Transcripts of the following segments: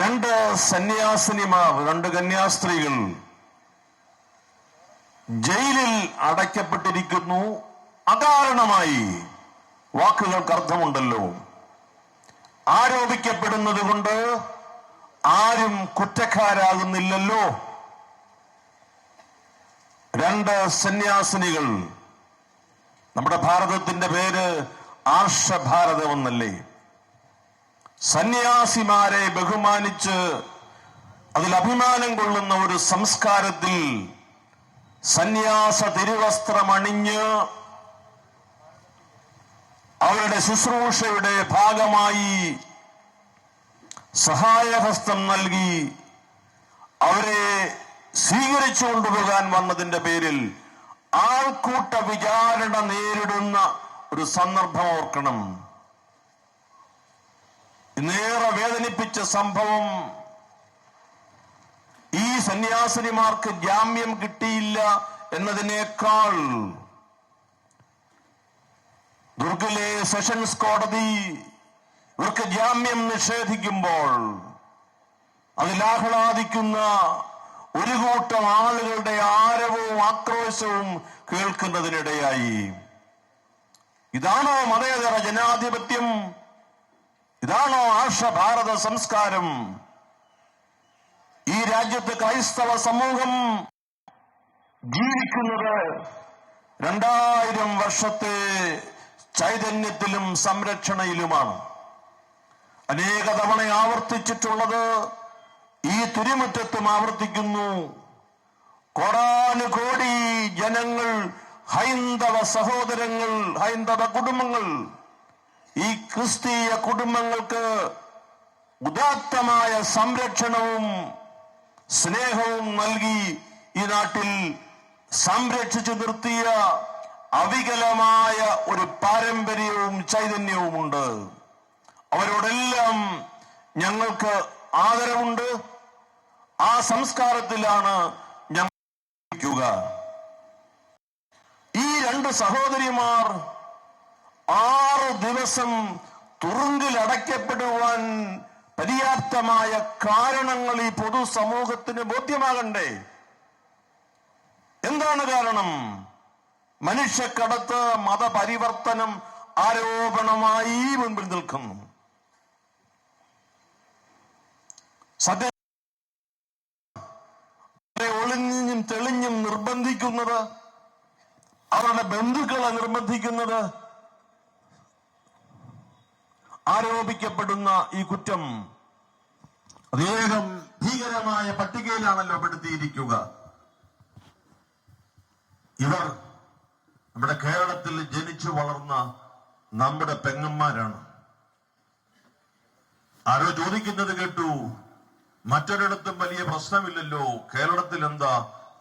രണ്ട് സന്യാസിനിമാർ, രണ്ട് കന്യാസ്ത്രീകൾ ജയിലിൽ അടയ്ക്കപ്പെട്ടിരിക്കുന്നു. അകാരണമായി. വാക്കുകൾക്ക് അർത്ഥമുണ്ടല്ലോ. ആരോപിക്കപ്പെടുന്നത് കൊണ്ട് ആരും കുറ്റക്കാരാകുന്നില്ലല്ലോ. രണ്ട് സന്യാസിനികൾ. നമ്മുടെ ഭാരതത്തിന്റെ പേര് ആർഷഭാരതം എന്നല്ലേ? സന്യാസിമാരെ ബഹുമാനിച്ച് അതിൽ അഭിമാനം കൊള്ളുന്ന ഒരു സംസ്കാരത്തിൽ സന്യാസ തിരുവസ്ത്രമണിഞ്ഞ് അവരുടെ ശുശ്രൂഷയുടെ ഭാഗമായി സഹായഹസ്തം നൽകി അവരെ സ്വീകരിച്ചു കൊണ്ടുപോകാൻ വന്നതിന്റെ പേരിൽ ആൾക്കൂട്ട വിചാരണ നേരിടുന്ന ഒരു സന്ദർഭം ഓർക്കണം. ഇന്നേറെ വേദനിപ്പിച്ച സംഭവം ഈ സന്യാസിനിമാർക്ക് ജാമ്യം കിട്ടിയില്ല എന്നതിനേക്കാൾ ദുർഗിലെ സെഷൻസ് കോടതി ഇവർക്ക് ജാമ്യം നിഷേധിക്കുമ്പോൾ അതിലാഹ്ലാദിക്കുന്ന ഒരു കൂട്ടം ആളുകളുടെ ആരവവും ആക്രോശവും കേൾക്കുന്നതിനിടയായി. ഇതാണോ മതേതര ജനാധിപത്യം? ഇതാണോ ആർഷഭാരത സംസ്കാരം? ഈ രാജ്യത്ത് ക്രൈസ്തവ സമൂഹം ജീവിക്കുന്നത് 2000 വർഷത്തെ ചൈതന്യത്തിലും സംരക്ഷണയിലുമാണ്. അനേക തവണ ആവർത്തിച്ചിട്ടുള്ളത് ഈ തിരുമുറ്റത്തും ആവർത്തിക്കുന്നു. കോടാനുകോടി ജനങ്ങൾ, ഹൈന്ദവ സഹോദരങ്ങൾ, ഹൈന്ദവ കുടുംബങ്ങൾ, ഈ ക്രിസ്തീയ കുടുംബങ്ങൾക്ക് ഉദാത്തമായ സംരക്ഷണവും സ്നേഹവും നൽകി ഈ നാട്ടിൽ സംരക്ഷിച്ചു നിർത്തിയ അവികലമായ ഒരു പാരമ്പര്യവും ചൈതന്യവുമുണ്ട്. അവരോടെല്ലാം ഞങ്ങൾക്ക് ആദരവുണ്ട്. ആ സംസ്കാരത്തിലാണ് ഞങ്ങൾ. ഈ രണ്ട് സഹോദരിമാർ 6 ദിവസം തുറുങ്കിൽ അടയ്ക്കപ്പെടുവാൻ പര്യാപ്തമായ കാരണങ്ങൾ ഈ പൊതുസമൂഹത്തിന് ബോധ്യമാകണ്ടേ? എന്താണ് കാരണം? മനുഷ്യക്കടത്ത്, മതപരിവർത്തനം ആരോപണമായി മുൻപിൽ നിൽക്കുന്നു. സത്യം ഒളിഞ്ഞും തെളിഞ്ഞും നിർബന്ധിക്കുന്നത്, അവരുടെ ബന്ധുക്കളെ നിർബന്ധിക്കുന്നത്, ആരോപിക്കപ്പെടുന്ന ഈ കുറ്റം അതേകം ഭീകരമായ പട്ടികയിലാണല്ലോ പെടുത്തിയിരിക്കുക. ഇവർ നമ്മുടെ കേരളത്തിൽ ജനിച്ചു വളർന്ന നമ്മുടെ പെങ്ങന്മാരാണ്. ആരോ ചോദിക്കുന്നത് കേട്ടു, മറ്റൊരിടത്തും വലിയ പ്രശ്നമില്ലല്ലോ, കേരളത്തിൽ എന്താ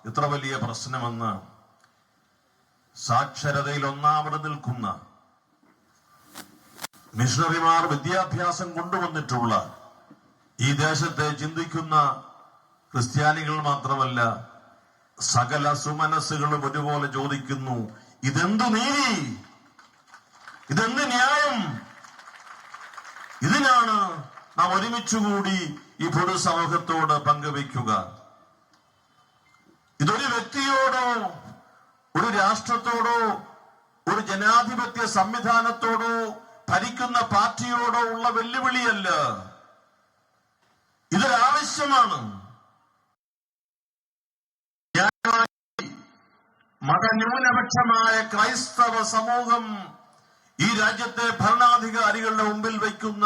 ഇത്ര വലിയ പ്രശ്നമെന്ന്. സാക്ഷരതയിൽ ഒന്നാമത് നിൽക്കുന്ന മിഷണറിമാർ വിദ്യാഭ്യാസം കൊണ്ടുവന്നിട്ടുള്ള ഈ ദേശത്തെ ചിന്തിക്കുന്ന ക്രിസ്ത്യാനികൾ മാത്രമല്ല, സകല സുമനസ്സുകളും ഒരുപോലെ ചോദിക്കുന്നു, ഇതെന്തു നീതി, ഇതെന്ത് ന്യായം? ഇതിനാണ് നാം ഒരുമിച്ചുകൂടി ഈ പൊതുസമൂഹത്തോട് പങ്കുവയ്ക്കുക. ഇതൊരു വ്യക്തിയോടോ ഒരു രാഷ്ട്രത്തോടോ ഒരു ജനാധിപത്യ സംവിധാനത്തോടോ ഭരിക്കുന്ന പാർട്ടിയോടോ ഉള്ള വെല്ലുവിളിയല്ല. ഇതൊരാവശ്യമാണ്. മതന്യൂനപക്ഷമായ ക്രൈസ്തവ സമൂഹം ഈ രാജ്യത്തെ ഭരണാധികാരികളുടെ മുമ്പിൽ വയ്ക്കുന്ന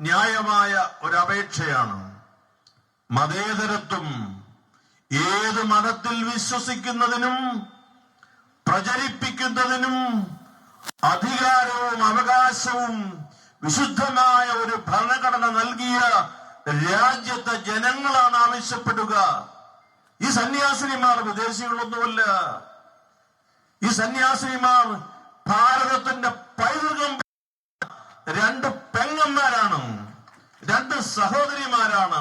ന്യായമായ ഒരപേക്ഷയാണ്. മതേതരത്വം ഏത് മതത്തിൽ വിശ്വസിക്കുന്നതിനും പ്രചരിപ്പിക്കുന്നതിനും അധികാരവും അവകാശവും വിശുദ്ധമായ ഒരു ഭരണഘടന നൽകിയ രാജ്യത്തെ ജനങ്ങളാണ് ആവശ്യപ്പെടുക. ഈ സന്യാസിനിമാർ വിദേശികളൊന്നുമല്ല. ഈ സന്യാസിനിമാർ ഭാരതത്തിന്റെ പൈതൃകം. 2 പെങ്ങന്മാരാണ്, 2 സഹോദരിമാരാണ്.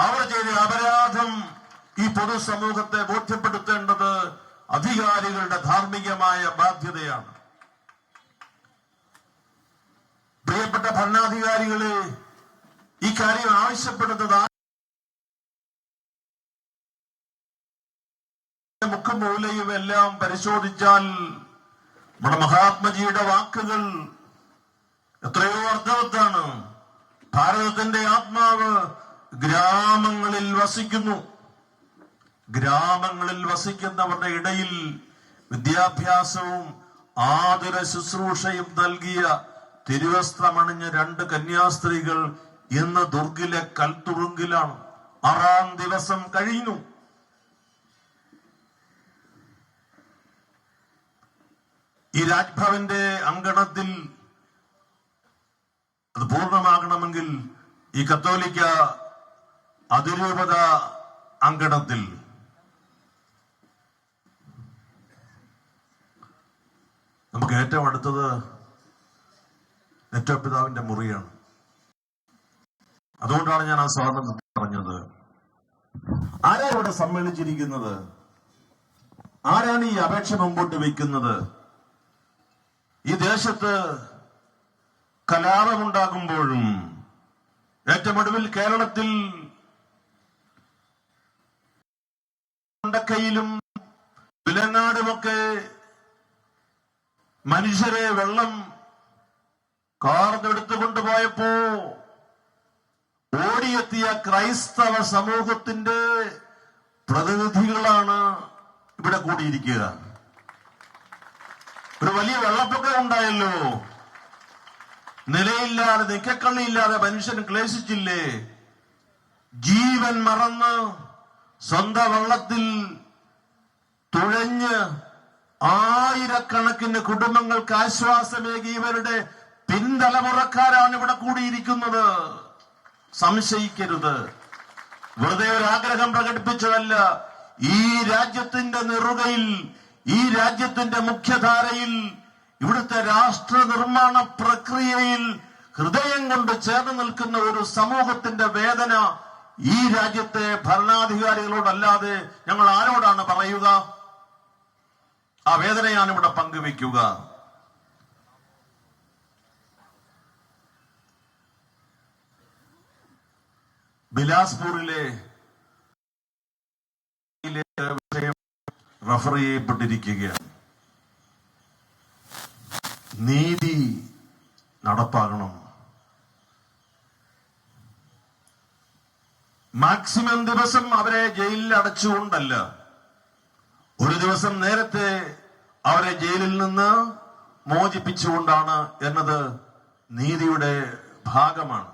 അവർ ചെയ്ത അപരാധം ഈ പൊതുസമൂഹത്തെ ബോധ്യപ്പെടുത്തേണ്ടത് അധികാരികളുടെ ധാർമ്മികമായ ബാധ്യതയാണ്. പ്രിയപ്പെട്ട ഭരണാധികാരികളെ, ഈ കാര്യം ആവശ്യപ്പെടുന്നത് മുക്കും മൂലയും എല്ലാം പരിശോധിച്ചാൽ നമ്മുടെ മഹാത്മജിയുടെ വാക്കുകൾ എത്രയോ അർത്ഥവത്താണ്. ഭാരതത്തിന്റെ ആത്മാവ് ഗ്രാമങ്ങളിൽ വസിക്കുന്നു. ഗ്രാമങ്ങളിൽ വസിക്കുന്നവരുടെ ഇടയിൽ വിദ്യാഭ്യാസവും ആതുര ശുശ്രൂഷയും നൽകിയ തിരുവസ്ത്രമണിഞ്ഞ 2 കന്യാസ്ത്രീകൾ ഇന്ന് ദുർഗിലെ കൽത്തുറുങ്കിലാണ്. 6ാം ദിവസം കഴിഞ്ഞു. ഈ രാജ്ഭവന്റെ അങ്കണത്തിൽ അത് പൂർണ്ണമാകണമെങ്കിൽ ഈ കത്തോലിക്ക അതിരൂപത അങ്കണത്തിൽ നമുക്ക് ഏറ്റവും അടുത്തത് നെറ്റോപിതാവിന്റെ മുറിയാണ്. അതുകൊണ്ടാണ് ഞാൻ ആ സ്വാതന്ത്ര്യം പറഞ്ഞത്. ആരാ ഇവിടെ സമ്മേളിച്ചിരിക്കുന്നത്? ആരാണ് ഈ അപേക്ഷ മുമ്പോട്ട് വയ്ക്കുന്നത്? ഈ ദേശത്ത് കലാപമുണ്ടാകുമ്പോഴും ഏറ്റവും ഒടുവിൽ കേരളത്തിൽ മുണ്ടക്കയിലും വിലങ്ങാടുമൊക്കെ മനുഷ്യരെ വെള്ളം കാർന്നെടുത്തു കൊണ്ടുപോയപ്പോ ഓടിയെത്തിയ ക്രൈസ്തവ സമൂഹത്തിന്റെ പ്രതിനിധികളാണ് ഇവിടെ കൂടിയിരിക്കുക. ഒരു വലിയ വെള്ളപ്പൊക്കം ഉണ്ടായല്ലോ. നിലയില്ലാതെ നിക്കക്കള്ളിയില്ലാതെ മനുഷ്യൻ ക്ലേശിച്ചില്ലേ? ജീവൻ മറന്ന് സ്വന്തം വെള്ളത്തിൽ തുഴഞ്ഞ് ആയിരക്കണക്കിന് കുടുംബങ്ങൾക്ക് ആശ്വാസമേകിയവരുടെ പിൻതലമുറക്കാരാണ് ഇവിടെ കൂടിയിരിക്കുന്നത്. സംശയിക്കരുത്. വെറുതെ ഒരു ആഗ്രഹം പ്രകടിപ്പിച്ചതല്ല. ഈ രാജ്യത്തിന്റെ നെറുകയിൽ, ഈ രാജ്യത്തിന്റെ മുഖ്യധാരയിൽ, ഇവിടുത്തെ രാഷ്ട്ര നിർമ്മാണ പ്രക്രിയയിൽ ഹൃദയം കൊണ്ട് ചേർന്ന് നിൽക്കുന്ന ഒരു സമൂഹത്തിന്റെ വേദന ഈ രാജ്യത്തെ ഭരണാധികാരികളോടല്ലാതെ ഞങ്ങൾ ആരോടാണ് പറയുക? ആ വേദനയാണ് ഇവിടെ പങ്കുവെക്കുക. ബിലാസ്പൂരിലെ വിഷയം റഫർ ചെയ്യപ്പെട്ടിരിക്കുകയാണ്. നീതി നടപ്പാകണം. മാക്സിമം ദിവസം അവരെ ജയിലിൽ അടച്ചുകൊണ്ടല്ല, ഒരു ദിവസം നേരത്തെ അവരെ ജയിലിൽ നിന്ന് മോചിപ്പിച്ചുകൊണ്ടാണ് എന്നത് നീതിയുടെ ഭാഗമാണ്.